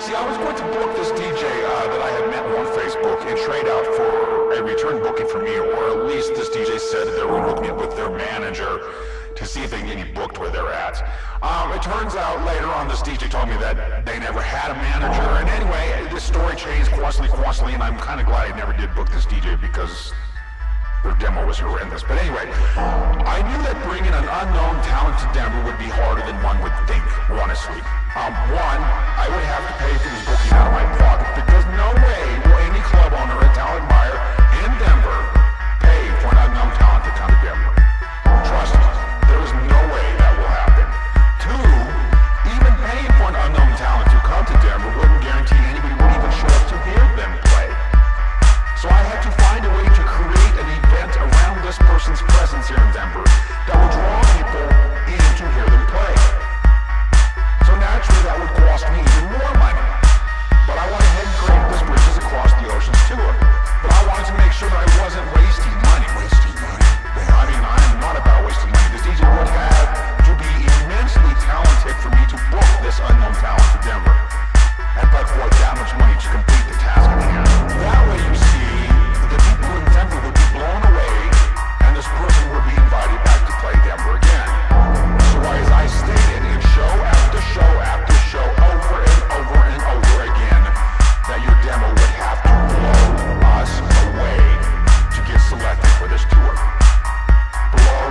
See, I was going to book this DJ that I had met on Facebook and trade out for a return booking for me, or at least this DJ said that they were hooking me up with their manager to see if they can get me booked where they're at. It turns out later on this DJ told me that they never had a manager, and anyway, this story changed constantly, and I'm kind of glad I never did book this DJ because their demo was horrendous. But anyway, I knew that bringing an unknown talent to Denver would be harder than one would think, honestly. One, I would have to pay for this booking out of my pocket, because no way will any club owner or talent buyer in Denver pay for an unknown talent to come to Denver. Trust me, there is no way that will happen. Two, even paying for an unknown talent to come to Denver wouldn't guarantee anybody would even show up to hear them play. So I had to find a way to create an event around this person's presence here in Denver that would draw people in to hear them play. So naturally that would cost me even more money. But I went ahead and created this Bridges Across the Oceans tour. But I wanted to make sure that I wasn't wasting money. I mean, I am not about wasting money. This DJ would have to be immensely talented for me to book this unknown talent to Denver and put forth that much money to complete the task at hand. That way, you see, the people in Denver would be blown away, and this person would be invited back to play Denver again. So as I stated in show after show after show, over and over and over again, that your demo would have to blow us away to get selected for this tour. Blow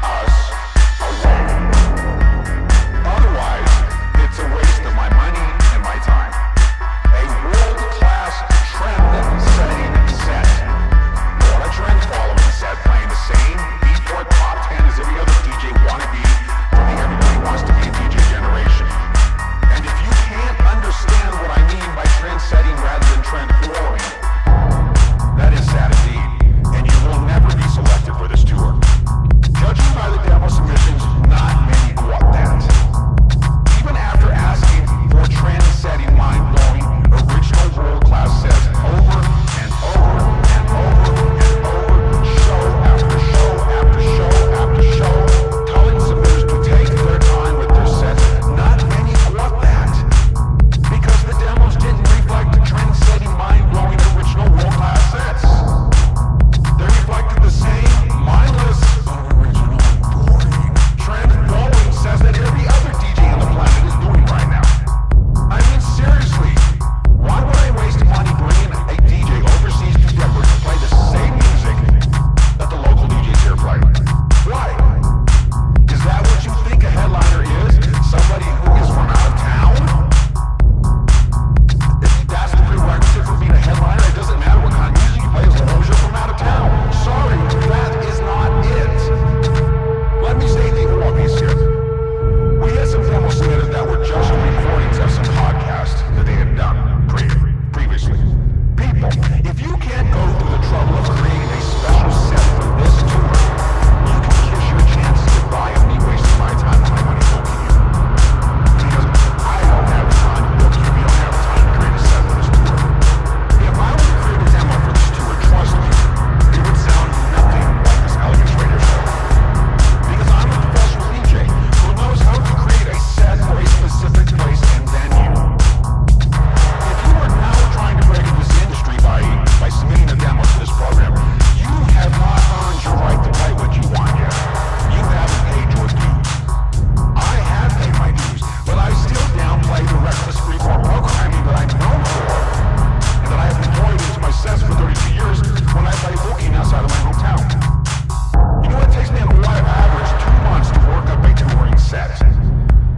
us away. Otherwise, it's a waste of my money and my time. A world-class trend-setting set. Not a trend-following set, playing the same Beatport top 10 as every other DJ wannabe from the everybody wants to be a DJ generation. And if you can't understand what I mean by trend-setting rather than trend-following, that is sad indeed, and you will never be selected for this tour. Judging by the demo submissions, not many got that. Even after asking for trend-setting, mind-blowing, original world-class sets over and over and over and over, show after show after show after show, telling submitters to take their time with their sets, not many got that. Because the demos didn't reflect the trend-setting, mind-blowing, original world-class sets. They reflected the same mindless, unoriginal, boring, trend-following sets that every other DJ on the planet is doing right now. I mean, seriously, why would I waste money bringing a DJ overseas to Denver to play the same music that the local DJs here play? Why? Is that what you think a headliner is? Somebody who is from out of town? That's the prerequisite for being a headliner. It doesn't matter what kind of music you play as long as you're from out of town. Sorry, that is not it. Let me say the obvious here. We had some demos submitted that were just recordings of some podcasts that they had done previously. People, if you can't go through the trouble of creating a special set for this tour, you can kiss your chances goodbye of me wasting my time and my money booking you. Because I don't have the time to book you. We don't have the time to create a set for this tour. If I were to create a demo for this tour, trust me, it would sound nothing like this Elegance Radio show. Because I'm a professional DJ who knows how to create a set for a specific place and venue. If you are now trying to break into this industry by submitting a demo to this program, you have not earned your right to play what you want yet. You haven't paid your dues. I have paid my dues, but I still downplay the reckless freeform programming that I'm known for, and that I have employed into my sets for 32 years when I play booking outside of my hometown. You know, it takes me on average 2 months to work up a touring set.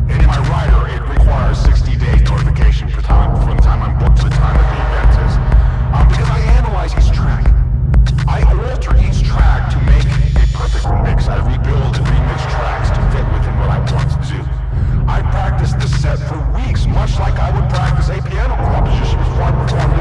And in my rider, it requires 60-day notification from the time I'm booked to the time that the event is. Because I analyze each track. I alter each track to make a perfect mix. I rebuild and remix tracks to fit within what I want to do. I practice the set for weeks, much like I would practice a piano composition before I perform